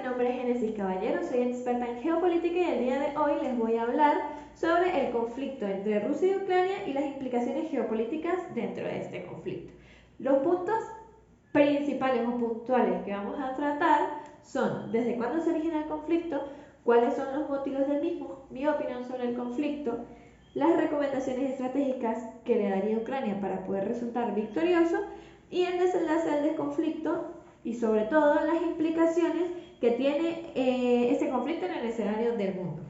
nombre es Génesis Caballero, soy experta en geopolítica y el día de hoy les voy a hablar sobre el conflicto entre Rusia y Ucrania y las implicaciones geopolíticas dentro de este conflicto. Los puntos principales o puntuales que vamos a tratar son desde cuándo se origina el conflicto, cuáles son los motivos del mismo, mi opinión sobre el conflicto, las recomendaciones estratégicas que le daría Ucrania para poder resultar victorioso y el desenlace del conflicto y sobre todo las implicaciones que tiene este conflicto en el escenario del mundo.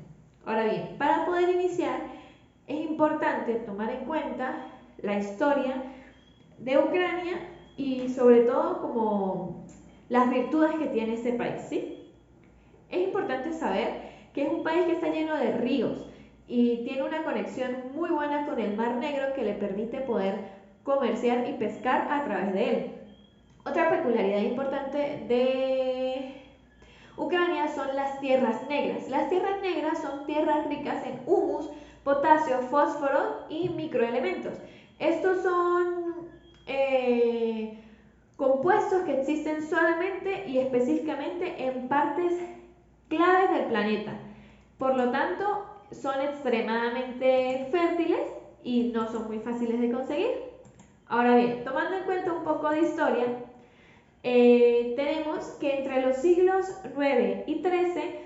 Ahora bien, para poder iniciar es importante tomar en cuenta la historia de Ucrania y sobre todo como las virtudes que tiene este país, ¿sí? Es importante saber que es un país que está lleno de ríos y tiene una conexión muy buena con el Mar Negro que le permite poder comerciar y pescar a través de él. Otra peculiaridad importante de Ucrania son las tierras negras. Las tierras negras son tierras ricas en humus, potasio, fósforo y microelementos. Estos son compuestos que existen solamente y específicamente en partes claves del planeta. Por lo tanto, son extremadamente fértiles y no son muy fáciles de conseguir. Ahora bien, tomando en cuenta un poco de historia, tenemos que entre los siglos 9 y 13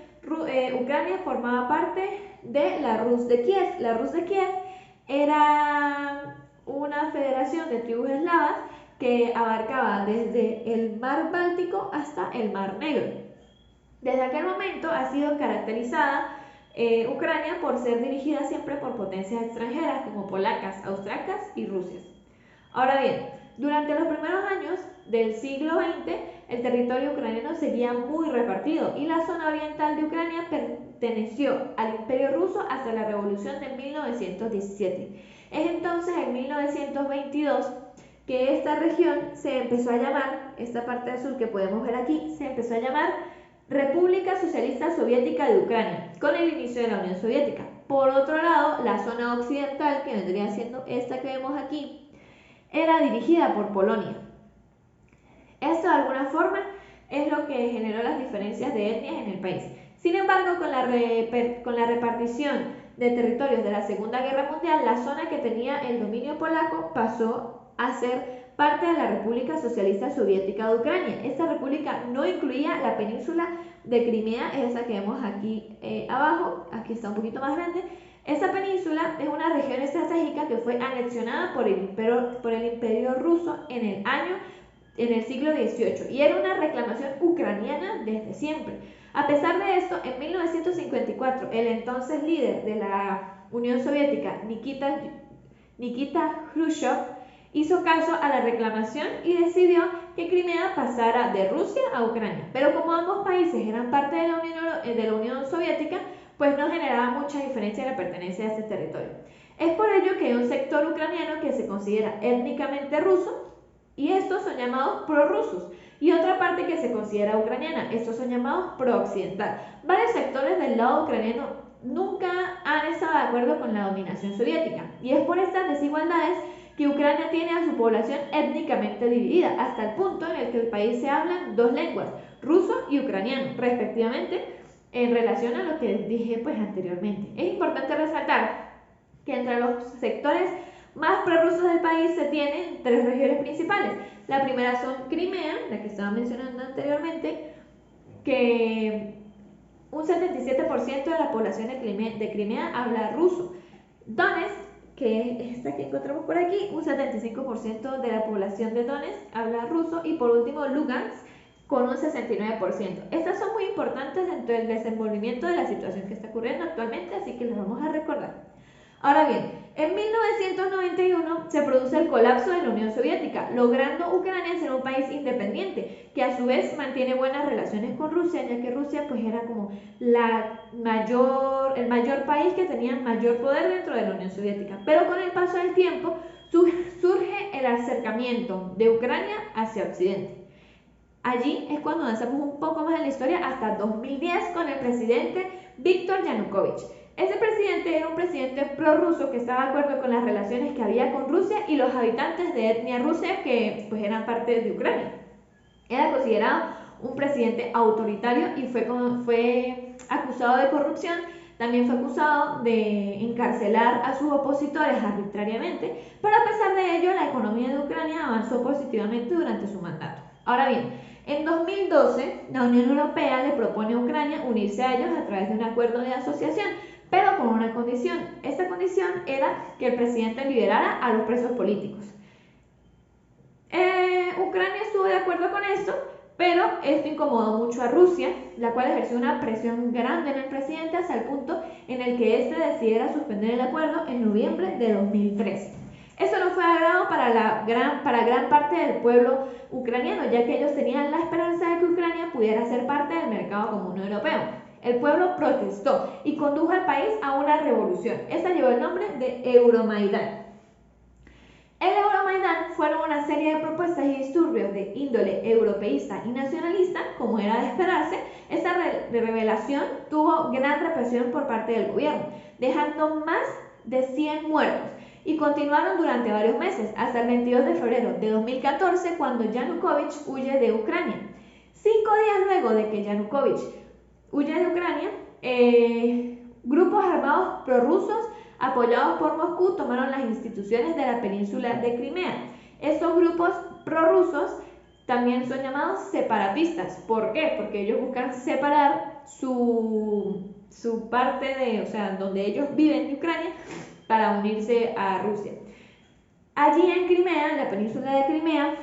Ucrania formaba parte de la Rus de Kiev. La Rus de Kiev era una federación de tribus eslavas que abarcaba desde el mar Báltico hasta el mar Negro. Desde aquel momento ha sido caracterizada Ucrania por ser dirigida siempre por potencias extranjeras como polacas, austriacas y rusias. Ahora bien, durante los primeros años del siglo XX, el territorio ucraniano seguía muy repartido y la zona oriental de Ucrania perteneció al Imperio Ruso hasta la Revolución de 1917. Es entonces en 1922 que esta región se empezó a llamar, esta parte azul que podemos ver aquí, se empezó a llamar República Socialista Soviética de Ucrania, con el inicio de la Unión Soviética. Por otro lado, la zona occidental, que vendría siendo esta que vemos aquí, era dirigida por Polonia. Esto de alguna forma es lo que generó las diferencias de etnias en el país. Sin embargo, con la repartición de territorios de la Segunda Guerra Mundial, la zona que tenía el dominio polaco pasó a ser parte de la República Socialista Soviética de Ucrania. Esta república no incluía la península de Crimea, esa que vemos aquí abajo, aquí está un poquito más grande. Esta península es una región estratégica que fue anexionada por el Imperio Ruso en el siglo XVIII y era una reclamación ucraniana desde siempre. A pesar de esto, en 1954, el entonces líder de la Unión Soviética, Nikita Khrushchev, hizo caso a la reclamación y decidió que Crimea pasara de Rusia a Ucrania. Pero como ambos países eran parte de la Unión Soviética, pues no generaba mucha diferencia en la pertenencia a este territorio. Es por ello que hay un sector ucraniano que se considera étnicamente ruso y estos son llamados prorrusos y otra parte que se considera ucraniana, estos son llamados prooccidental. Varios sectores del lado ucraniano nunca han estado de acuerdo con la dominación soviética y es por estas desigualdades que Ucrania tiene a su población étnicamente dividida, hasta el punto en el que el país se hablan dos lenguas, ruso y ucraniano, respectivamente, en relación a lo que dije pues anteriormente. Es importante resaltar que entre los sectores más prorrusos del país se tienen tres regiones principales. La primera son Crimea, la que estaba mencionando anteriormente, que un 77% de la población de Crimea habla ruso. Donetsk, que es esta que encontramos por aquí, un 75% de la población de Donetsk habla ruso, y por último Lugansk con un 69%. Estas son muy importantes dentro del desenvolvimiento de la situación que está ocurriendo actualmente, así que las vamos a recordar. Ahora bien, en 1991 se produce el colapso de la Unión Soviética, logrando Ucrania ser un país independiente, que a su vez mantiene buenas relaciones con Rusia, ya que Rusia pues era como el mayor país que tenía mayor poder dentro de la Unión Soviética. Pero con el paso del tiempo surge el acercamiento de Ucrania hacia Occidente. Allí es cuando avanzamos un poco más en la historia hasta 2010 con el presidente Viktor Yanukovych. Ese presidente era un presidente prorruso que estaba de acuerdo con las relaciones que había con Rusia y los habitantes de etnia rusa que pues eran parte de Ucrania. Era considerado un presidente autoritario y fue acusado de corrupción. También fue acusado de encarcelar a sus opositores arbitrariamente, pero a pesar de ello, la economía de Ucrania avanzó positivamente durante su mandato. Ahora bien, en 2012, la Unión Europea le propone a Ucrania unirse a ellos a través de un acuerdo de asociación, pero con una condición. Esta condición era que el presidente liberara a los presos políticos. Ucrania estuvo de acuerdo con esto, pero esto incomodó mucho a Rusia, la cual ejerció una presión grande en el presidente hasta el punto en el que éste decidiera suspender el acuerdo en noviembre de 2013. Esto no fue agrado para gran parte del pueblo ucraniano, ya que ellos tenían la esperanza de que Ucrania pudiera ser parte del mercado común europeo. El pueblo protestó y condujo al país a una revolución. Esta llevó el nombre de Euromaidán. El Euromaidán fueron una serie de propuestas y disturbios de índole europeísta y nacionalista, como era de esperarse. Esta rebelión tuvo gran represión por parte del gobierno, dejando más de 100 muertos, y continuaron durante varios meses, hasta el 22 de febrero de 2014, cuando Yanukovych huye de Ucrania. 5 días luego de que Yanukovych huye de Ucrania, grupos armados prorrusos apoyados por Moscú tomaron las instituciones de la península de Crimea. Estos grupos prorrusos también son llamados separatistas. ¿Por qué? Porque ellos buscan separar su parte de, o sea, donde ellos viven en Ucrania, para unirse a Rusia. Allí en Crimea, en la península de Crimea,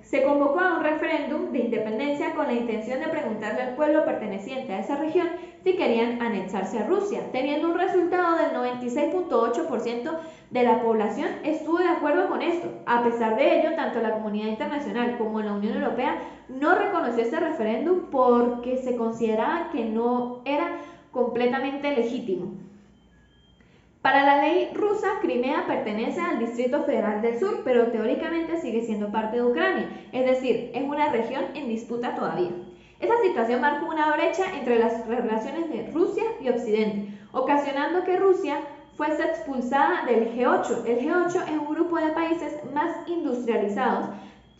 se convocó a un referéndum de independencia con la intención de preguntarle al pueblo perteneciente a esa región si querían anexarse a Rusia, teniendo un resultado del 96.8% de la población estuvo de acuerdo con esto. A pesar de ello, tanto la comunidad internacional como la Unión Europea no reconoció este referéndum porque se consideraba que no era completamente legítimo. Para la ley rusa, Crimea pertenece al Distrito Federal del Sur, pero teóricamente sigue siendo parte de Ucrania, es decir, es una región en disputa todavía. Esta situación marcó una brecha entre las relaciones de Rusia y Occidente, ocasionando que Rusia fuese expulsada del G8. El G8 es un grupo de países más industrializados,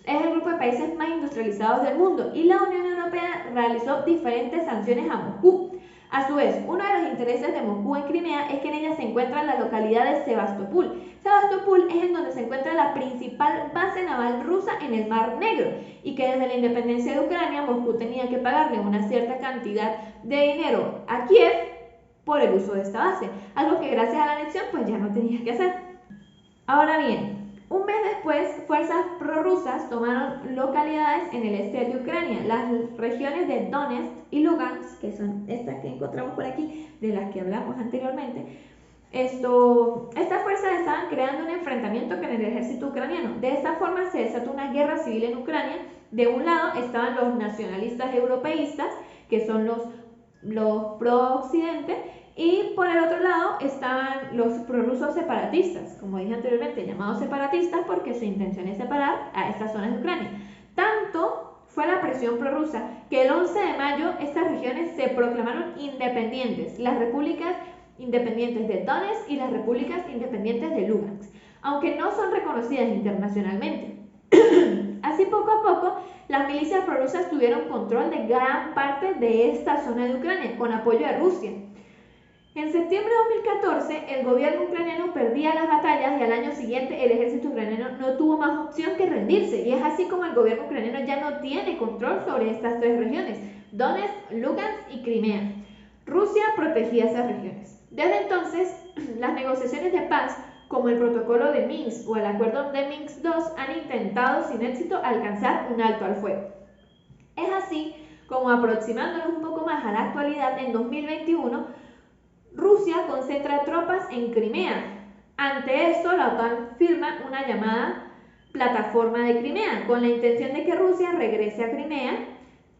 es el grupo de países más industrializados del mundo, y la Unión Europea realizó diferentes sanciones a Moscú. A su vez, uno de los intereses de Moscú en Crimea es que en ella se encuentra la localidad de Sebastopol. Sebastopol es en donde se encuentra la principal base naval rusa en el Mar Negro, y que desde la independencia de Ucrania, Moscú tenía que pagarle una cierta cantidad de dinero a Kiev por el uso de esta base, algo que gracias a la anexión pues ya no tenía que hacer. Ahora bien, un mes después, fuerzas prorrusas tomaron localidades en el este de Ucrania, las regiones de Donetsk y Lugansk, que son estas que encontramos por aquí, de las que hablamos anteriormente. Estas fuerzas estaban creando un enfrentamiento con el ejército ucraniano. De esta forma se desató una guerra civil en Ucrania. De un lado estaban los nacionalistas europeístas, que son los pro-occidente, y por el otro lado estaban los prorrusos separatistas, como dije anteriormente, llamados separatistas porque su intención es separar a estas zonas de Ucrania. Tanto fue la presión prorrusa que el 11 de mayo estas regiones se proclamaron independientes, las repúblicas independientes de Donetsk y las repúblicas independientes de Lugansk, aunque no son reconocidas internacionalmente. Así, poco a poco, las milicias prorrusas tuvieron control de gran parte de esta zona de Ucrania, con apoyo de Rusia. En septiembre de 2014, el gobierno ucraniano perdía las batallas y al año siguiente el ejército ucraniano no tuvo más opción que rendirse, y es así como el gobierno ucraniano ya no tiene control sobre estas tres regiones, Donetsk, Lugansk y Crimea. Rusia protegía esas regiones. Desde entonces, las negociaciones de paz, como el protocolo de Minsk o el acuerdo de Minsk II, han intentado sin éxito alcanzar un alto al fuego. Es así como, aproximándonos un poco más a la actualidad, en 2021, Rusia concentra tropas en Crimea. Ante esto, la OTAN firma una llamada Plataforma de Crimea, con la intención de que Rusia regrese a Crimea,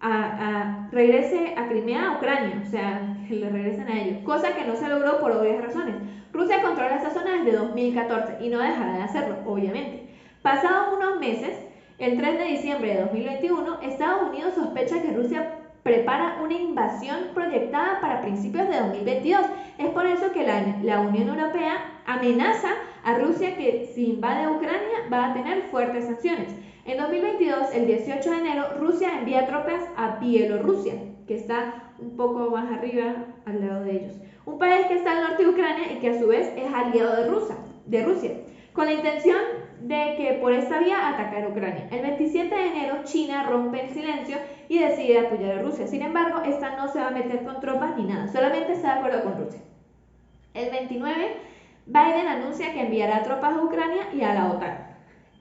a Ucrania, o sea, que le regresen a ellos, cosa que no se logró por obvias razones. Rusia controla esta zona desde 2014 y no dejará de hacerlo, obviamente. Pasados unos meses, el 3 de diciembre de 2021, Estados Unidos sospecha que Rusia prepara una invasión proyectada para principios de 2022. Es por eso que la Unión Europea amenaza a Rusia que si invade Ucrania va a tener fuertes sanciones. En 2022, el 18 de enero, Rusia envía tropas a Bielorrusia, que está un poco más arriba al lado de ellos. Un país que está al norte de Ucrania y que a su vez es aliado de Rusia, con la intención de que por esta vía atacar a Ucrania. El 27 de enero, China rompe el silencio y decide apoyar a Rusia. Sin embargo, esta no se va a meter con tropas ni nada, solamente está de acuerdo con Rusia. El 29, Biden anuncia que enviará tropas a Ucrania y a la OTAN.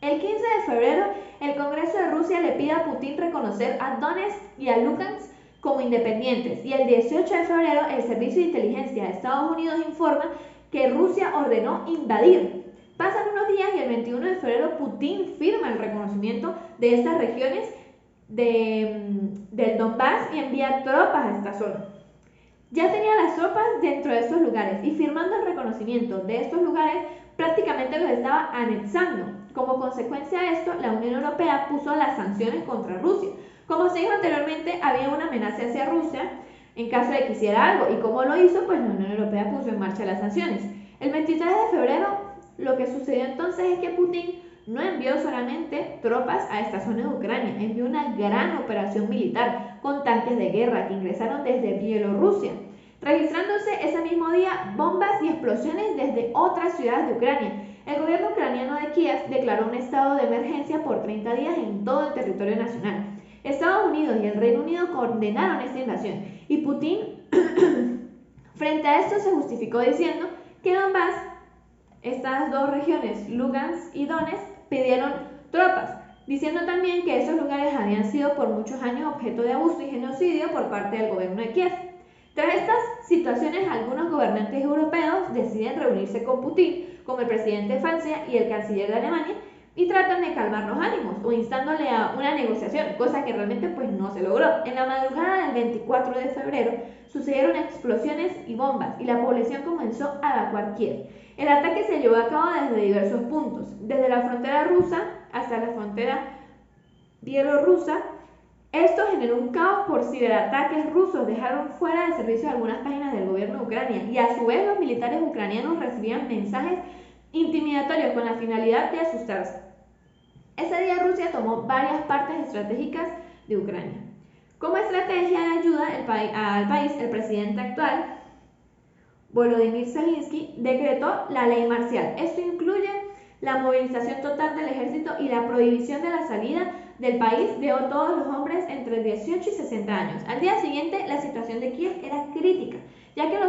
El 15 de febrero, el Congreso de Rusia le pide a Putin reconocer a Donetsk y a Lugansk como independientes, y el 18 de febrero el Servicio de Inteligencia de Estados Unidos informa que Rusia ordenó invadir. Pasan unos días y el 21 de febrero Putin firma el reconocimiento de estas regiones del Donbass y envía tropas a esta zona. Ya tenía las tropas dentro de estos lugares y firmando el reconocimiento de estos lugares prácticamente los estaba anexando. Como consecuencia de esto, la Unión Europea puso las sanciones contra Rusia. Como se dijo anteriormente, había una amenaza hacia Rusia en caso de que hiciera algo, y como lo hizo, pues la Unión Europea puso en marcha las sanciones. El 23 de febrero, lo que sucedió entonces es que Putin no envió solamente tropas a esta zona de Ucrania, envió una gran operación militar con tanques de guerra que ingresaron desde Bielorrusia, registrándose ese mismo día bombas y explosiones desde otras ciudades de Ucrania. El gobierno ucraniano de Kiev declaró un estado de emergencia por 30 días en todo el territorio nacional. Estados Unidos y el Reino Unido condenaron esta invasión y Putin, frente a esto, se justificó diciendo que Donbass, estas dos regiones, Lugansk y Donetsk, pidieron tropas, diciendo también que esos lugares habían sido por muchos años objeto de abuso y genocidio por parte del gobierno de Kiev. Tras estas situaciones, algunos gobernantes europeos deciden reunirse con Putin, como el presidente de Francia y el canciller de Alemania, y tratan de calmar los ánimos o instándole a una negociación, cosa que realmente pues no se logró. En la madrugada del 24 de febrero sucedieron explosiones y bombas y la población comenzó a evacuar Kiev. El ataque se llevó a cabo desde diversos puntos, desde la frontera rusa hasta la frontera bielorrusa. Esto generó un caos por ciberataques rusos, dejaron fuera de servicio algunas páginas del gobierno de Ucrania y a su vez los militares ucranianos recibían mensajes intimidatorios con la finalidad de asustarse. Ese día Rusia tomó varias partes estratégicas de Ucrania. Como estrategia de ayuda al país, el presidente actual, Volodymyr Zelensky, decretó la ley marcial. Esto incluye la movilización total del ejército y la prohibición de la salida del país de todos los hombres entre 18 y 60 años. Al día siguiente, la situación de Kiev era crítica, ya que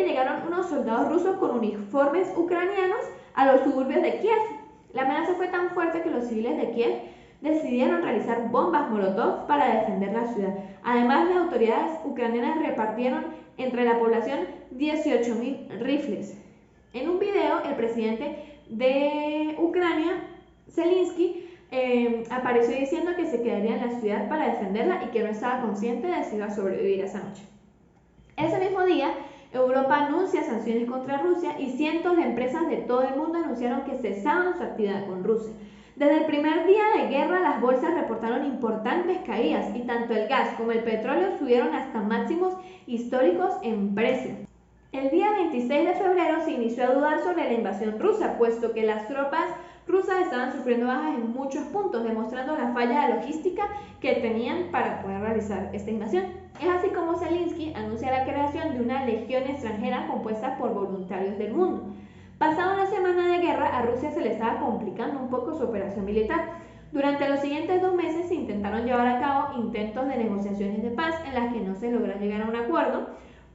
llegaron unos soldados rusos con uniformes ucranianos a los suburbios de Kiev. La amenaza fue tan fuerte que los civiles de Kiev decidieron realizar bombas molotov para defender la ciudad. Además, las autoridades ucranianas repartieron entre la población 18.000 rifles. En un video, el presidente de Ucrania, Zelensky, apareció diciendo que se quedaría en la ciudad para defenderla y que no estaba consciente de si iba a sobrevivir esa noche. Ese mismo día, Europa anuncia sanciones contra Rusia y cientos de empresas de todo el mundo anunciaron que cesaban su actividad con Rusia. Desde el primer día de guerra, las bolsas reportaron importantes caídas y tanto el gas como el petróleo subieron hasta máximos históricos en precio. El día 26 de febrero se inició a dudar sobre la invasión rusa, puesto que las tropas rusas estaban sufriendo bajas en muchos puntos, demostrando la falla de logística que tenían para poder realizar esta invasión. Es así como Zelensky anuncia la creación de una legión extranjera compuesta por voluntarios del mundo. Pasada una semana de guerra, a Rusia se le estaba complicando un poco su operación militar. Durante los siguientes 2 meses se intentaron llevar a cabo intentos de negociaciones de paz en las que no se logra llegar a un acuerdo,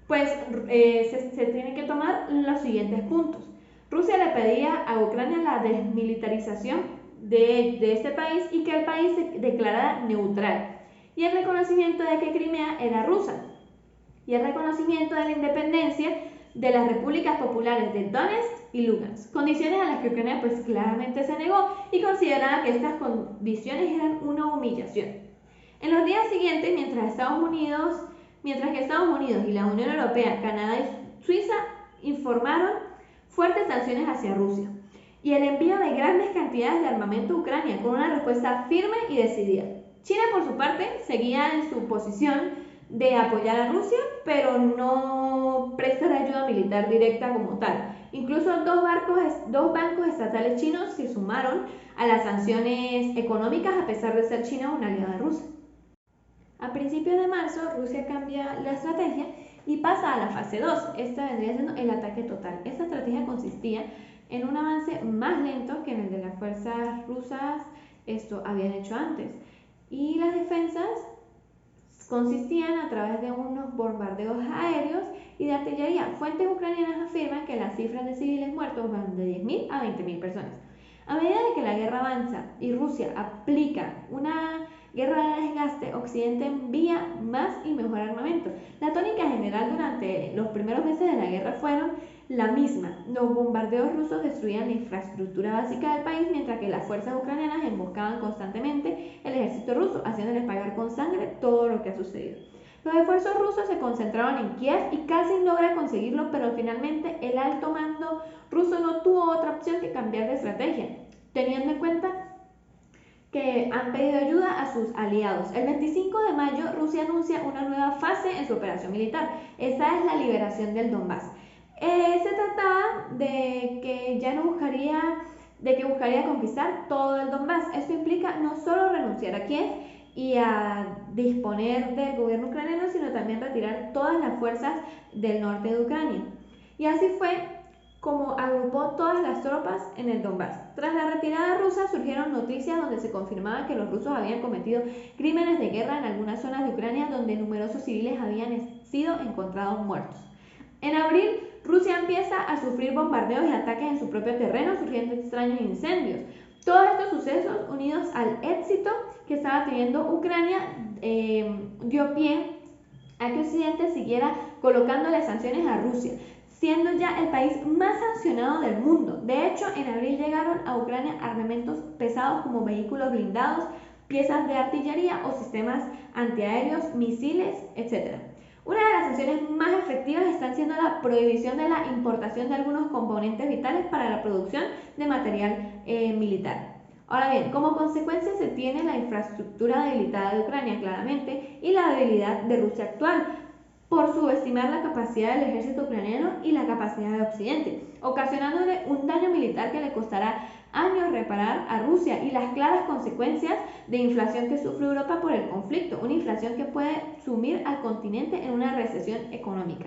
pues se tienen que tomar los siguientes puntos. Rusia le pedía a Ucrania la desmilitarización de este país y que el país se declarara neutral, y el reconocimiento de que Crimea era rusa, y el reconocimiento de la independencia de las repúblicas populares de Donetsk y Lugansk, condiciones a las que Ucrania pues claramente se negó y consideraba que estas condiciones eran una humillación. En los días siguientes, mientras que Estados Unidos y la Unión Europea, Canadá y Suiza informaron fuertes sanciones hacia Rusia y el envío de grandes cantidades de armamento a Ucrania con una respuesta firme y decidida. China, por su parte, seguía en su posición de apoyar a Rusia, pero no prestar ayuda militar directa como tal. Incluso dos bancos estatales chinos se sumaron a las sanciones económicas a pesar de ser China una aliada de Rusia. A principios de marzo, Rusia cambia la estrategia y pasa a la fase 2. Esta vendría siendo el ataque total. Esta estrategia consistía en un avance más lento que en el de las fuerzas rusas habían hecho antes. Y las defensas consistían a través de unos bombardeos aéreos y de artillería. Fuentes ucranianas afirman que las cifras de civiles muertos van de 10.000 a 20.000 personas. A medida de que la guerra avanza y Rusia aplica una guerra de desgaste, Occidente envía más y mejor armamento. La tónica general durante los primeros meses de la guerra fueron la misma. Los bombardeos rusos destruían la infraestructura básica del país, mientras que las fuerzas ucranianas emboscaban constantemente el ejército ruso, haciéndoles pagar con sangre todo lo que ha sucedido. Los esfuerzos rusos se concentraron en Kiev y casi logra conseguirlo, pero finalmente el alto mando ruso no tuvo otra opción que cambiar de estrategia, teniendo en cuenta que han pedido ayuda a sus aliados. El 25 de mayo, Rusia anuncia una nueva fase en su operación militar. Esta es la liberación del Donbass. Se trataba de que buscaría conquistar todo el Donbass. Esto implica no solo renunciar a Kiev y a disponer del gobierno ucraniano, sino también retirar todas las fuerzas del norte de Ucrania. Y así fue como agrupó todas las tropas en el Donbass. Tras la retirada rusa surgieron noticias donde se confirmaba que los rusos habían cometido crímenes de guerra en algunas zonas de Ucrania donde numerosos civiles habían sido encontrados muertos. En abril, Rusia empieza a sufrir bombardeos y ataques en su propio terreno, surgiendo extraños incendios. Todos estos sucesos, unidos al éxito que estaba teniendo Ucrania, dio pie a que Occidente siguiera colocándole sanciones a Rusia, siendo ya el país más sancionado del mundo. De hecho, en abril llegaron a Ucrania armamentos pesados como vehículos blindados, piezas de artillería o sistemas antiaéreos, misiles, etc. Una de las sanciones más efectivas está siendo la prohibición de la importación de algunos componentes vitales para la producción de material militar. Ahora bien, como consecuencia se tiene la infraestructura debilitada de Ucrania claramente y la debilidad de Rusia actual, por subestimar la capacidad del ejército ucraniano y la capacidad de Occidente, ocasionándole un daño militar que le costará años reparar a Rusia y las claras consecuencias de inflación que sufre Europa por el conflicto, una inflación que puede sumir al continente en una recesión económica.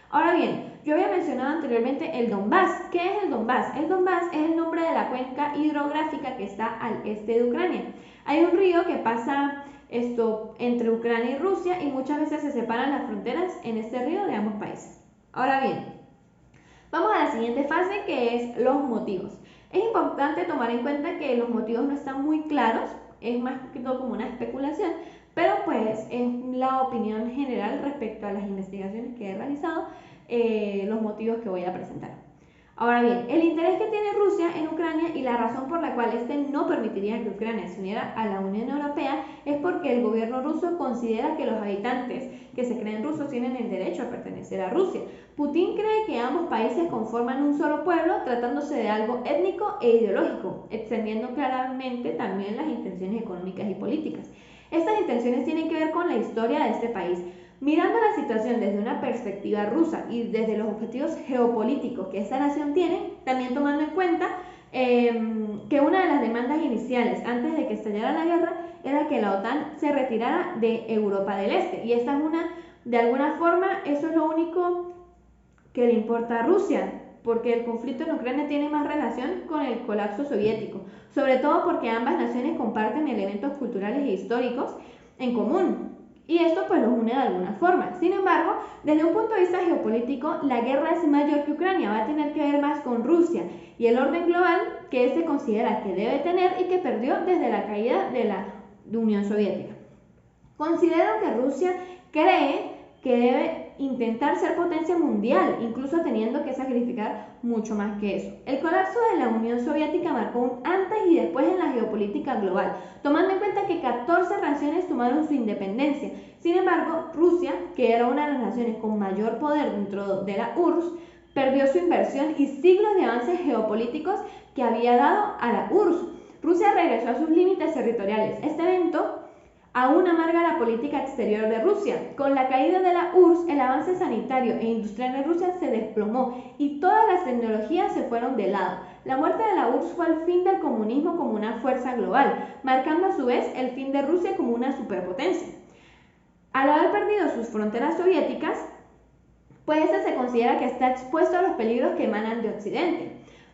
Ahora bien, yo había mencionado anteriormente el Donbass. ¿Qué es el Donbass? El Donbass es el nombre de la cuenca hidrográfica que está al este de Ucrania. Hay un río que pasa entre Ucrania y Rusia y muchas veces se separan las fronteras en este río de ambos países. Ahora bien, vamos a la siguiente fase, que es los motivos. Es importante tomar en cuenta que los motivos no están muy claros, es más que todo como una especulación, pero pues es la opinión general respecto a las investigaciones que he realizado, los motivos que voy a presentar. Ahora bien, el interés que tiene Rusia en Ucrania y la razón por la cual este no permitiría que Ucrania se uniera a la Unión Europea es porque el gobierno ruso considera que los habitantes que se creen rusos tienen el derecho a pertenecer a Rusia. Putin cree que ambos países conforman un solo pueblo, tratándose de algo étnico e ideológico, extendiendo claramente también las intenciones económicas y políticas. Estas intenciones tienen que ver con la historia de este país. Mirando la situación desde una perspectiva rusa y desde los objetivos geopolíticos que esta nación tiene, también tomando en cuenta que una de las demandas iniciales antes de que estallara la guerra era que la OTAN se retirara de Europa del Este. Y esta es de alguna forma, eso es lo único que le importa a Rusia, porque el conflicto en Ucrania tiene más relación con el colapso soviético, sobre todo porque ambas naciones comparten elementos culturales e históricos en común. Y esto pues los une de alguna forma. Sin embargo, desde un punto de vista geopolítico, la guerra es mayor que Ucrania, va a tener que ver más con Rusia y el orden global que se considera que debe tener y que perdió desde la caída de la Unión Soviética. Considero que Rusia cree que debe intentar ser potencia mundial, incluso teniendo que sacrificar mucho más que eso. El colapso de la Unión Soviética marcó un antes y después en la geopolítica global, tomando en cuenta que 14 naciones tomaron su independencia. Sin embargo, Rusia, que era una de las naciones con mayor poder dentro de la URSS, perdió su inversión y siglos de avances geopolíticos que había dado a la URSS. Rusia regresó a sus límites territoriales. Este evento Aún amarga la política exterior de Rusia. Con la caída de la URSS, el avance sanitario e industrial de Rusia se desplomó y todas las tecnologías se fueron de lado. La muerte de la URSS fue el fin del comunismo como una fuerza global, marcando a su vez el fin de Rusia como una superpotencia. Al haber perdido sus fronteras soviéticas, pues se considera que está expuesto a los peligros que emanan de Occidente.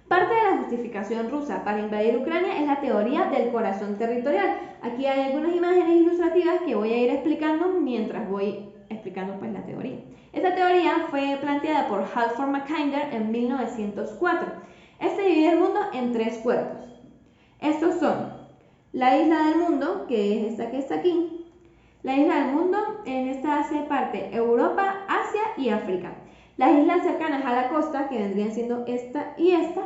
Parte de la justificación rusa para invadir Ucrania es la teoría del corazón territorial. Aquí hay algunas imágenes ilustrativas que voy a ir explicando mientras voy explicando pues la teoría. Esta teoría fue planteada por Halford Mackinder en 1904. Este divide el mundo en 3 cuerpos. Estos son la isla del mundo, que es esta que está aquí. La isla del mundo, en esta hace parte Europa, Asia y África. Las islas cercanas a la costa, que vendrían siendo esta y esta,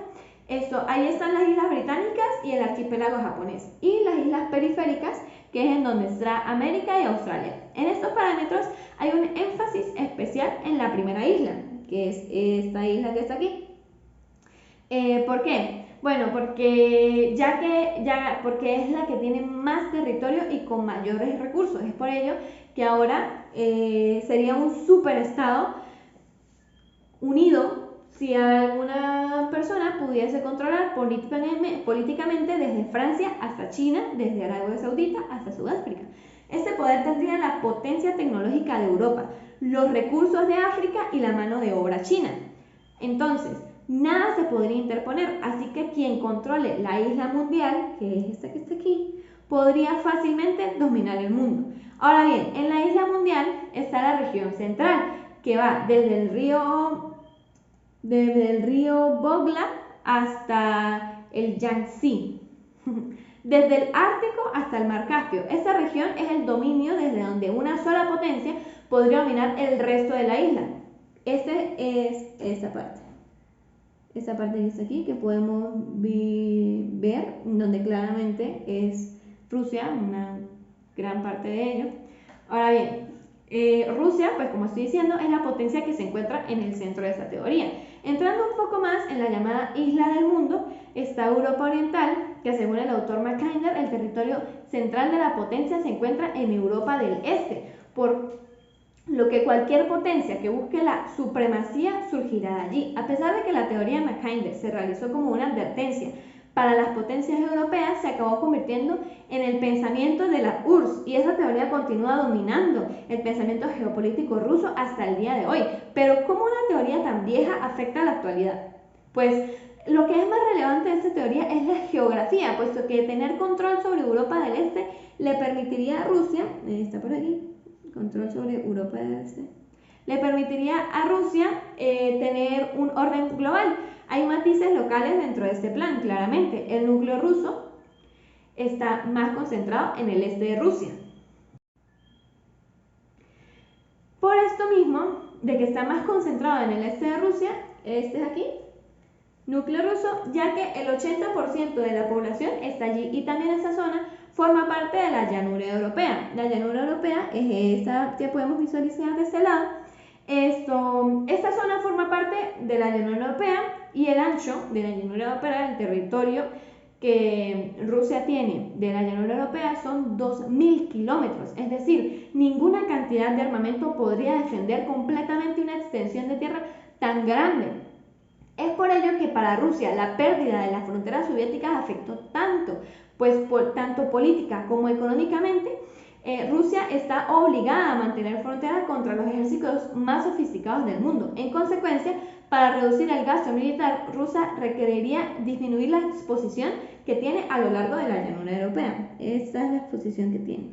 ahí están las islas británicas y el archipiélago japonés. Y las islas periféricas, que es en donde está América y Australia. En estos parámetros hay un énfasis especial en la primera isla, que es esta isla que está aquí. ¿Por qué? Bueno, porque porque es la que tiene más territorio y con mayores recursos. Es por ello que ahora sería un superestado unido si alguna persona pudiese controlar políticamente desde Francia hasta China, desde Arabia Saudita hasta Sudáfrica. Este poder tendría la potencia tecnológica de Europa, los recursos de África y la mano de obra china. Entonces, nada se podría interponer, así que quien controle la isla mundial, que es esta que está aquí, podría fácilmente dominar el mundo. Ahora bien, en la isla mundial está la región central, que va desde el río Vogla hasta el Yangtze, desde el Ártico hasta el Mar Caspio. Esta región es el dominio desde donde una sola potencia podría dominar el resto de la isla. Esta es esta parte. Esta parte que está aquí, que podemos ver, donde claramente es Rusia, una gran parte de ello. Ahora bien, Rusia, pues como estoy diciendo, es la potencia que se encuentra en el centro de esta teoría. Entrando un poco más en la llamada isla del mundo, está Europa Oriental, que según el autor Mackinder, el territorio central de la potencia se encuentra en Europa del Este, por lo que cualquier potencia que busque la supremacía surgirá de allí. A pesar de que la teoría de Mackinder se realizó como una advertencia para las potencias europeas, se acabó convirtiendo en el pensamiento de la URSS y esa teoría continúa dominando el pensamiento geopolítico ruso hasta el día de hoy. Pero ¿cómo una teoría tan vieja afecta a la actualidad? Pues lo que es más relevante de esta teoría es la geografía, puesto que tener control sobre Europa del Este le permitiría a Rusia, está por aquí, control sobre Europa del Este, le permitiría a Rusia tener un orden global. Hay matices locales dentro de este plan, claramente. El núcleo ruso está más concentrado en el este de Rusia. Por esto mismo, de que está más concentrado en el este de Rusia, este es aquí, núcleo ruso, ya que el 80% de la población está allí y también esa zona forma parte de la llanura europea. La llanura europea es esta que podemos visualizar de este lado. Esta zona forma parte de la llanura europea y el ancho de la llanura europea, el territorio que Rusia tiene de la llanura europea son 2.000 kilómetros, es decir, ninguna cantidad de armamento podría defender completamente una extensión de tierra tan grande. Es por ello que para Rusia la pérdida de las fronteras soviéticas afectó tanto, pues tanto política como económicamente, Rusia está obligada a mantener frontera contra los ejércitos más sofisticados del mundo. En consecuencia, para reducir el gasto militar, Rusia requeriría disminuir la exposición que tiene a lo largo de la llanura europea. Esta es la exposición que tiene,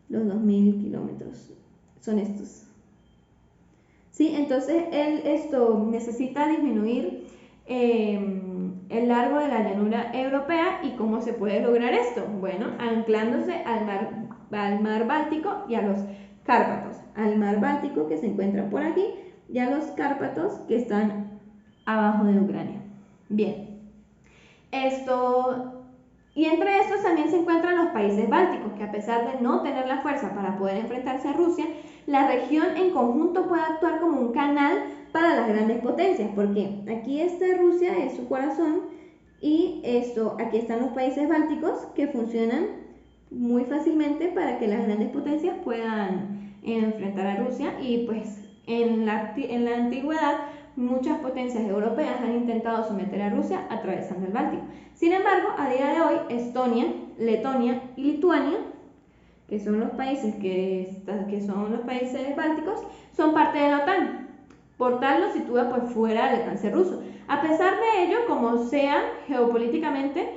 los 2.000 kilómetros, son estos. ¿Sí? Entonces, esto necesita disminuir el largo de la llanura europea. ¿Y cómo se puede lograr esto? Bueno, anclándose al mar Báltico y a los Cárpatos. Al mar Báltico, que se encuentran por aquí, y a los Cárpatos, que están abajo de Ucrania. Bien. Y entre estos también se encuentran los países bálticos, que a pesar de no tener la fuerza para poder enfrentarse a Rusia, la región en conjunto puede actuar como un canal para las grandes potencias, porque aquí está Rusia, es su corazón, y aquí están los países bálticos que funcionan muy fácilmente para que las grandes potencias puedan enfrentar a Rusia. Y pues en la antigüedad muchas potencias europeas han intentado someter a Rusia atravesando el Báltico. Sin embargo, a día de hoy, Estonia, Letonia y Lituania, que son los países que son los países bálticos, son parte de la OTAN. Por tal lo sitúa pues fuera del alcance ruso. A pesar de ello, como sea geopolíticamente,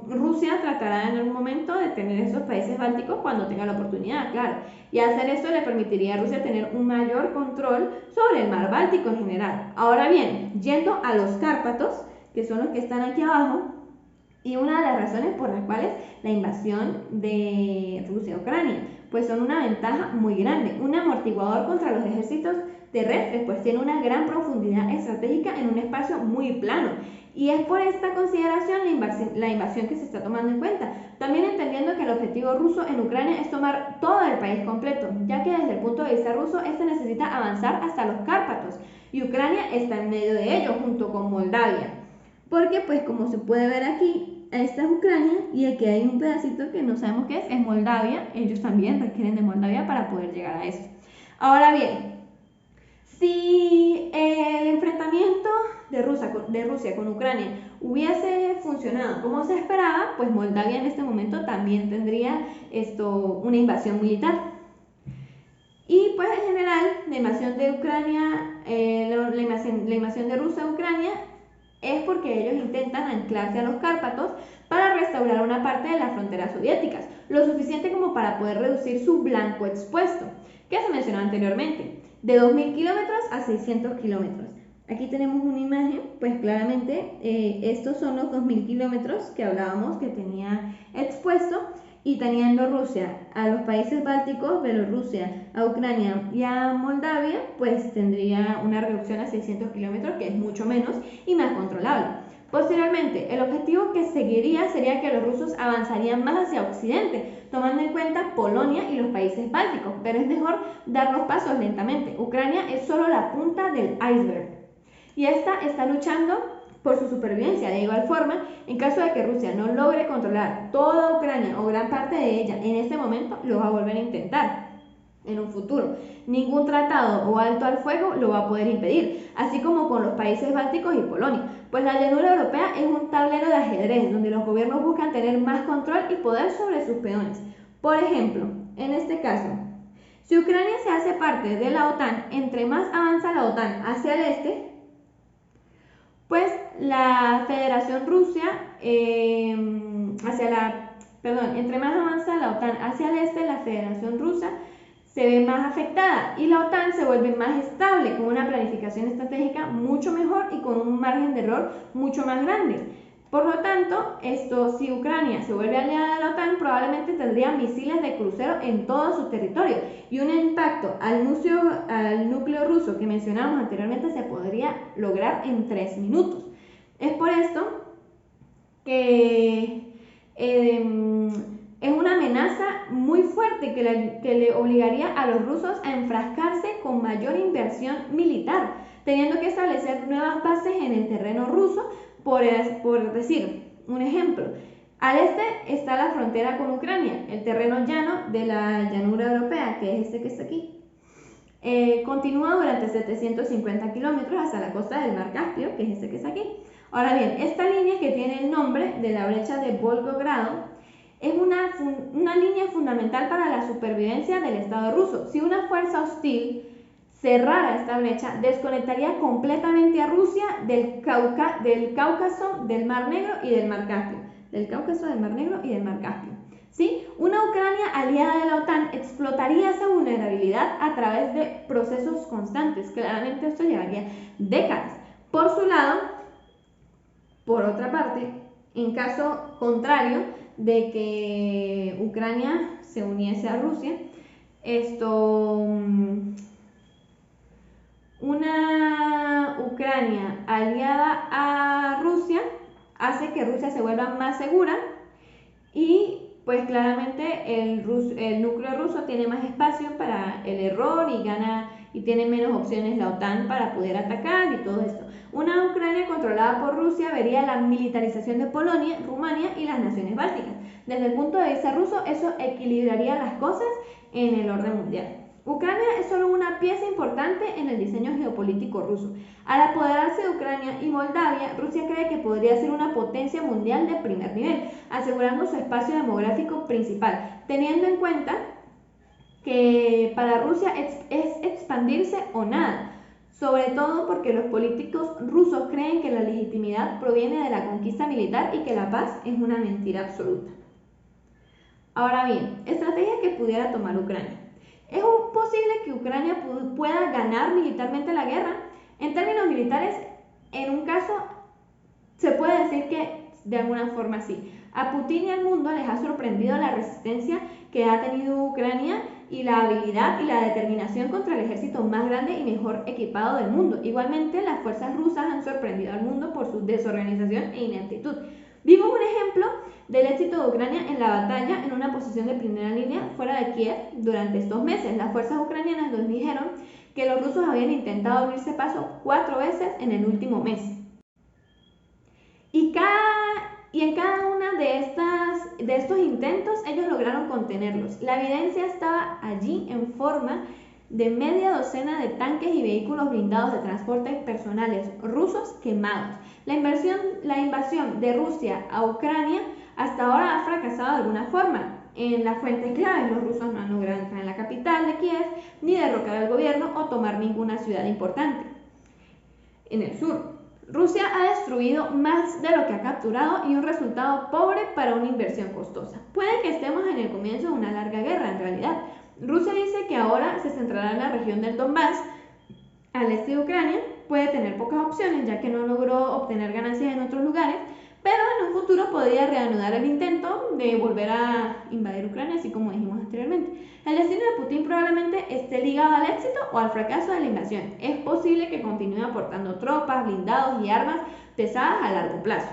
Rusia tratará en algún momento de tener esos países bálticos cuando tenga la oportunidad, claro. Y hacer esto le permitiría a Rusia tener un mayor control sobre el mar Báltico en general. Ahora bien, yendo a los Cárpatos, que son los que están aquí abajo, y una de las razones por las cuales la invasión de Rusia a Ucrania, pues son una ventaja muy grande, un amortiguador contra los ejércitos terrestres, pues tiene una gran profundidad estratégica en un espacio muy plano. Y es por esta consideración la invasión que se está tomando en cuenta. También entendiendo que el objetivo ruso en Ucrania es tomar todo el país completo, ya que desde el punto de vista ruso, este necesita avanzar hasta los Cárpatos, y Ucrania está en medio de ello, junto con Moldavia. Porque, pues, como se puede ver aquí, esta es Ucrania y aquí hay un pedacito que no sabemos qué es Moldavia. Ellos también requieren de Moldavia para poder llegar a eso. Ahora bien, si el enfrentamiento de Rusia con Ucrania hubiese funcionado como se esperaba, pues Moldavia en este momento también tendría una invasión militar. Y pues en general, la invasión de Ucrania, la invasión de Rusia a Ucrania es porque ellos intentan anclarse a los Cárpatos para restaurar una parte de las fronteras soviéticas, lo suficiente como para poder reducir su blanco expuesto, que se mencionó anteriormente, de 2.000 kilómetros a 600 kilómetros. Aquí tenemos una imagen, pues claramente estos son los 2.000 kilómetros que hablábamos que tenía expuesto, y teniendo Rusia a los países bálticos, Bielorrusia, a Ucrania y a Moldavia, pues tendría una reducción a 600 kilómetros, que es mucho menos y más controlable. Posteriormente, el objetivo que seguiría sería que los rusos avanzarían más hacia Occidente, tomando en cuenta Polonia y los países bálticos, pero es mejor dar los pasos lentamente. Ucrania es solo la punta del iceberg y esta está luchando por su supervivencia. De igual forma, en caso de que Rusia no logre controlar toda Ucrania o gran parte de ella en este momento, lo va a volver a intentar en un futuro. Ningún tratado o alto al fuego lo va a poder impedir, así como con los países bálticos y Polonia, pues la llanura europea es un tablero de ajedrez donde los gobiernos buscan tener más control y poder sobre sus peones. Por ejemplo, en este caso, si Ucrania se hace parte de la OTAN, entre más avanza la OTAN hacia el este, pues la Federación Rusia entre más avanza la OTAN hacia el este, la Federación Rusa se ve más afectada y la OTAN se vuelve más estable, con una planificación estratégica mucho mejor y con un margen de error mucho más grande. Por lo tanto, si Ucrania se vuelve aliada de la OTAN, probablemente tendría misiles de crucero en todo su territorio y un impacto al núcleo ruso que mencionamos anteriormente se podría lograr en 3 minutos. Es por esto que es una amenaza muy fuerte que le obligaría a los rusos a enfrascarse con mayor inversión militar, teniendo que establecer nuevas bases en el terreno ruso. Por decir un ejemplo, al este está la frontera con Ucrania, el terreno llano de la llanura europea, que es este que está aquí. Continúa durante 750 kilómetros hasta la costa del mar Caspio, que es este que está aquí. Ahora bien, esta línea que tiene el nombre de la brecha de Volgogrado es una línea fundamental para la supervivencia del Estado ruso. Si una fuerza hostil cerrara esta brecha, desconectaría completamente a Rusia del Cáucaso, del Mar Negro y del Mar Caspio. Del Cáucaso, del Mar Negro y del Mar Caspio. ¿Sí? Una Ucrania aliada de la OTAN explotaría esa vulnerabilidad a través de procesos constantes. Claramente esto llevaría décadas. Por su lado, por otra parte, en caso contrario de que Ucrania se uniese a Rusia, una Ucrania aliada a Rusia hace que Rusia se vuelva más segura y pues claramente el núcleo ruso tiene más espacio para el error y tiene menos opciones la OTAN para poder atacar y todo esto. Una Ucrania controlada por Rusia vería la militarización de Polonia, Rumania y las naciones bálticas. Desde el punto de vista ruso, eso equilibraría las cosas en el orden mundial. Ucrania es solo una pieza importante en el diseño geopolítico ruso. Al apoderarse de Ucrania y Moldavia, Rusia cree que podría ser una potencia mundial de primer nivel, asegurando su espacio demográfico principal, teniendo en cuenta que para Rusia es expandirse o nada, sobre todo porque los políticos rusos creen que la legitimidad proviene de la conquista militar y que la paz es una mentira absoluta. Ahora bien, estrategias que pudiera tomar Ucrania. ¿Es posible que Ucrania pueda ganar militarmente la guerra? En términos militares, en un caso, se puede decir que de alguna forma sí. A Putin y al mundo les ha sorprendido la resistencia que ha tenido Ucrania y la habilidad y la determinación contra el ejército más grande y mejor equipado del mundo. Igualmente, las fuerzas rusas han sorprendido al mundo por su desorganización e ineptitud. Vimos un ejemplo del éxito de Ucrania en la batalla en una posición de primera línea fuera de Kiev durante estos meses. Las fuerzas ucranianas nos dijeron que los rusos habían intentado abrirse paso 4 veces en el último mes. Y en cada una de estos intentos ellos lograron contenerlos. La evidencia estaba allí en forma de media docena de tanques y vehículos blindados de transporte personales rusos quemados. La invasión de Rusia a Ucrania hasta ahora ha fracasado de alguna forma. En las fuentes claves, los rusos no han logrado entrar en la capital de Kiev, ni derrocar al gobierno o tomar ninguna ciudad importante. En el sur, Rusia ha destruido más de lo que ha capturado y un resultado pobre para una inversión costosa. Puede que estemos en el comienzo de una larga guerra, en realidad. Rusia dice que ahora se centrará en la región del Donbass, al este de Ucrania. Puede tener pocas opciones, ya que no logró obtener ganancias en otros lugares, pero en un futuro podría reanudar el intento de volver a invadir Ucrania, así como dijimos anteriormente. El destino de Putin probablemente esté ligado al éxito o al fracaso de la invasión. Es posible que continúe aportando tropas, blindados y armas pesadas a largo plazo.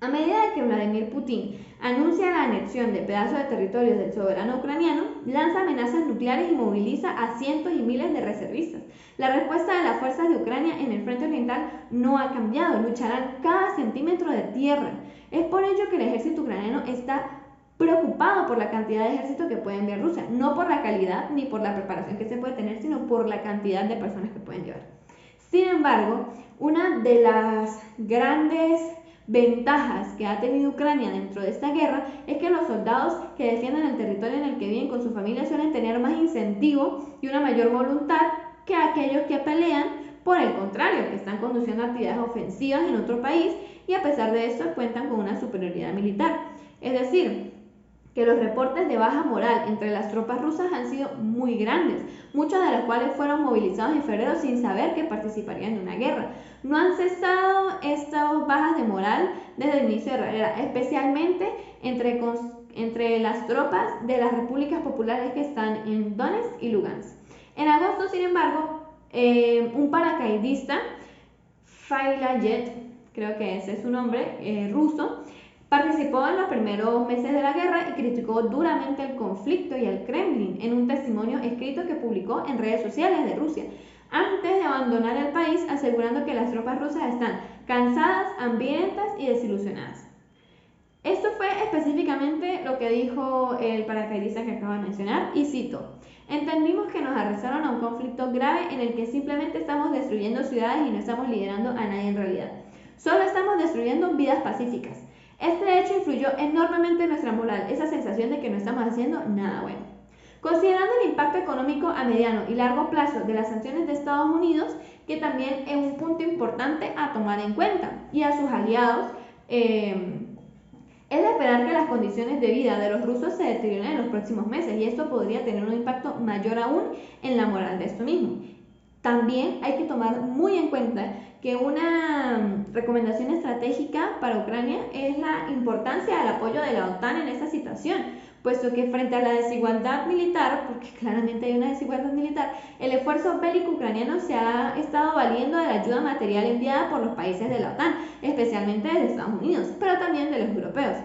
A medida que Vladimir Putin anuncia la anexión de pedazos de territorios del soberano ucraniano, lanza amenazas nucleares y moviliza a cientos y miles de reservistas. La respuesta de las fuerzas de Ucrania en el frente oriental no ha cambiado, lucharán cada centímetro de tierra. Es por ello que el ejército ucraniano está preocupado por la cantidad de ejército que puede enviar Rusia, no por la calidad ni por la preparación que se puede tener, sino por la cantidad de personas que pueden llevar. Sin embargo, una de las grandes ventajas que ha tenido Ucrania dentro de esta guerra es que los soldados que defienden el territorio en el que viven con su familia suelen tener más incentivo y una mayor voluntad que aquellos que pelean, por el contrario, que están conduciendo actividades ofensivas en otro país y a pesar de eso cuentan con una superioridad militar. Es decir, que los reportes de baja moral entre las tropas rusas han sido muy grandes, muchos de los cuales fueron movilizados en febrero sin saber que participarían en una guerra. No han cesado estas bajas de moral desde el inicio de la guerra, especialmente entre las tropas de las repúblicas populares que están en Donetsk y Lugansk. En agosto, sin embargo, un paracaidista, Failajet, creo que ese es su nombre, ruso, participó en los primeros meses de la guerra y criticó duramente el conflicto y al Kremlin en un testimonio escrito que publicó en redes sociales de Rusia, antes de abandonar el país, asegurando que las tropas rusas están cansadas, hambrientas y desilusionadas. Esto fue específicamente lo que dijo el paracaidista que acabo de mencionar, y cito: entendimos que nos arrastraron a un conflicto grave en el que simplemente estamos destruyendo ciudades y no estamos liderando a nadie en realidad. Solo estamos destruyendo vidas pacíficas. Este hecho influyó enormemente en nuestra moral, esa sensación de que no estamos haciendo nada bueno. Considerando el impacto económico a mediano y largo plazo de las sanciones de Estados Unidos, que también es un punto importante a tomar en cuenta, y a sus aliados, es de esperar que las condiciones de vida de los rusos se deterioren en los próximos meses, y esto podría tener un impacto mayor aún en la moral de esto mismo. También hay que tomar muy en cuenta que una recomendación estratégica para Ucrania es la importancia del apoyo de la OTAN en esta situación, puesto que frente a la desigualdad militar, porque claramente hay una desigualdad militar, el esfuerzo bélico ucraniano se ha estado valiendo de la ayuda material enviada por los países de la OTAN, especialmente de Estados Unidos, pero también de los europeos.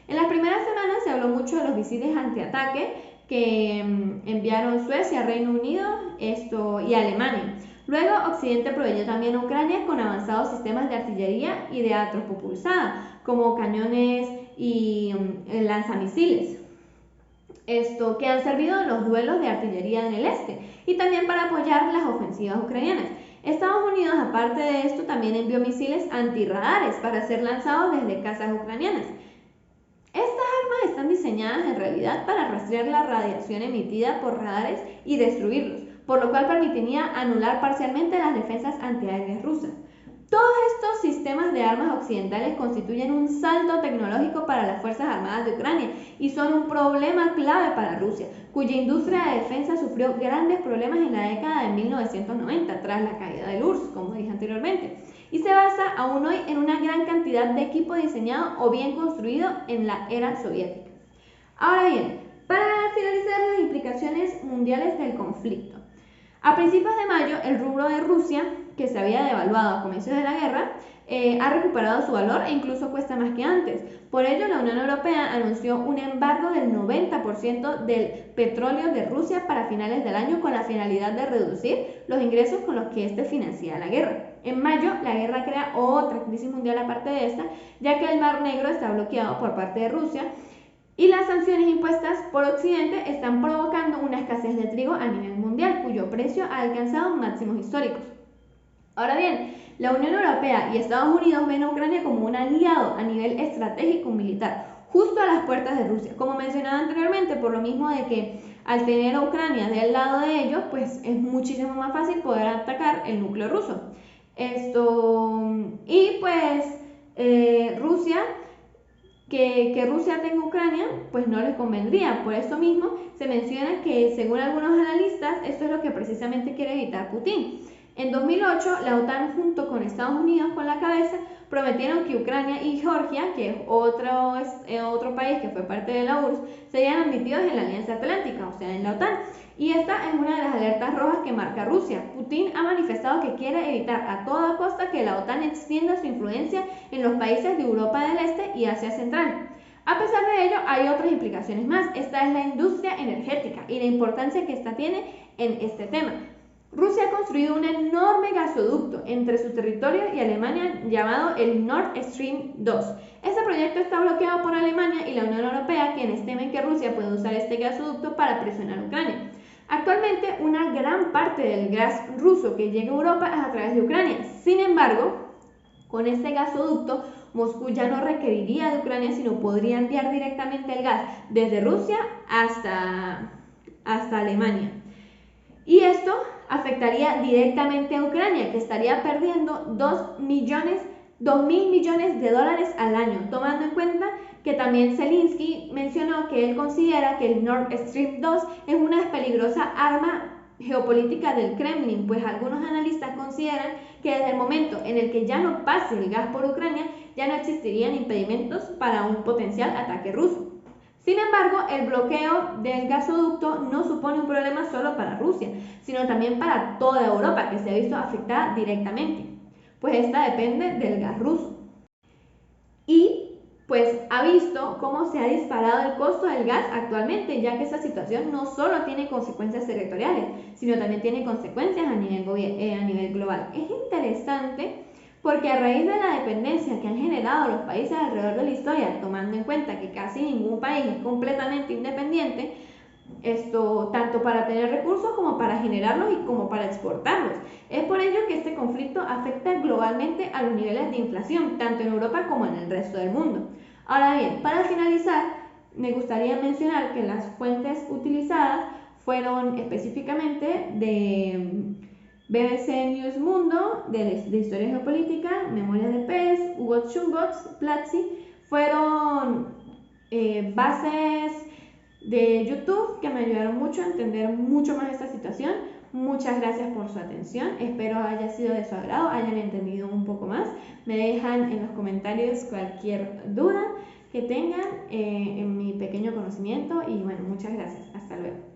En las primeras semanas se habló mucho de los misiles antiataque que enviaron Suecia, Reino Unido y Alemania. Luego, Occidente proveyó también a Ucrania con avanzados sistemas de artillería y de atropopulsada, como cañones y lanzamisiles. Que han servido en los duelos de artillería en el este y también para apoyar las ofensivas ucranianas. Estados Unidos, aparte de esto, también envió misiles antirradares para ser lanzados desde casas ucranianas. Estas armas están diseñadas en realidad para rastrear la radiación emitida por radares y destruirlos, por lo cual permitiría anular parcialmente las defensas antiaéreas rusas. Todos estos sistemas de armas occidentales constituyen un salto tecnológico para las Fuerzas Armadas de Ucrania y son un problema clave para Rusia, cuya industria de defensa sufrió grandes problemas en la década de 1990 tras la caída del URSS, como dije anteriormente, y se basa aún hoy en una gran cantidad de equipo diseñado o bien construido en la era soviética. Ahora bien, para finalizar las implicaciones mundiales del conflicto. A principios de mayo, el rublo de Rusia, que se había devaluado a comienzos de la guerra, ha recuperado su valor e incluso cuesta más que antes. Por ello, la Unión Europea anunció un embargo del 90% del petróleo de Rusia para finales del año con la finalidad de reducir los ingresos con los que éste financia la guerra. En mayo, la guerra crea otra crisis mundial aparte de esta, ya que el Mar Negro está bloqueado por parte de Rusia y las sanciones impuestas por Occidente están provocando una escasez de trigo a nivel mundial, cuyo precio ha alcanzado máximos históricos. Ahora bien, la Unión Europea y Estados Unidos ven a Ucrania como un aliado a nivel estratégico militar, justo a las puertas de Rusia. Como mencionaba anteriormente, por lo mismo de que al tener a Ucrania del lado de ellos, pues es muchísimo más fácil poder atacar el núcleo ruso. Y pues Rusia, que Rusia tenga Ucrania, pues no les convendría. Por esto mismo se menciona que, según algunos analistas, esto es lo que precisamente quiere evitar Putin. En 2008, la OTAN, junto con Estados Unidos con la cabeza, prometieron que Ucrania y Georgia, que es otro país que fue parte de la URSS, serían admitidos en la Alianza Atlántica, o sea, en la OTAN. Y esta es una de las alertas rojas que marca Rusia. Putin ha manifestado que quiere evitar a toda costa que la OTAN extienda su influencia en los países de Europa del Este y Asia Central. A pesar de ello, hay otras implicaciones más. Esta es la industria energética y la importancia que esta tiene en este tema. Rusia ha construido un enorme gasoducto entre su territorio y Alemania llamado el Nord Stream 2. Este proyecto está bloqueado por Alemania y la Unión Europea, quienes temen que Rusia pueda usar este gasoducto para presionar a Ucrania. Actualmente, una gran parte del gas ruso que llega a Europa es a través de Ucrania. Sin embargo, con este gasoducto, Moscú ya no requeriría de Ucrania, sino podría enviar directamente el gas desde Rusia hasta Alemania. Y esto afectaría directamente a Ucrania, que estaría perdiendo 2.000 millones de dólares al año, tomando en cuenta que también Zelensky mencionó que él considera que el Nord Stream 2 es una peligrosa arma geopolítica del Kremlin, pues algunos analistas consideran que desde el momento en el que ya no pase el gas por Ucrania, ya no existirían impedimentos para un potencial ataque ruso. Sin embargo, el bloqueo del gasoducto no supone un problema solo para Rusia, sino también para toda Europa, que se ha visto afectada directamente, pues esta depende del gas ruso. Y pues ha visto cómo se ha disparado el costo del gas actualmente, ya que esta situación no solo tiene consecuencias territoriales, sino también tiene consecuencias a nivel global. Es interesante porque a raíz de la dependencia que han generado los países alrededor de la historia, tomando en cuenta que casi ningún país es completamente independiente, tanto para tener recursos como para generarlos y como para exportarlos. Es por ello que este conflicto afecta globalmente a los niveles de inflación, tanto en Europa como en el resto del mundo. Ahora bien, para finalizar, me gustaría mencionar que las fuentes utilizadas fueron específicamente de BBC News Mundo, de Historia Geopolítica, Memorias de PES, Hugo Chumbox, Platzi, fueron bases de YouTube que me ayudaron mucho a entender mucho más esta situación. Muchas gracias por su atención, espero haya sido de su agrado, hayan entendido un poco más. Me dejan en los comentarios cualquier duda que tengan en mi pequeño conocimiento y bueno, muchas gracias, hasta luego.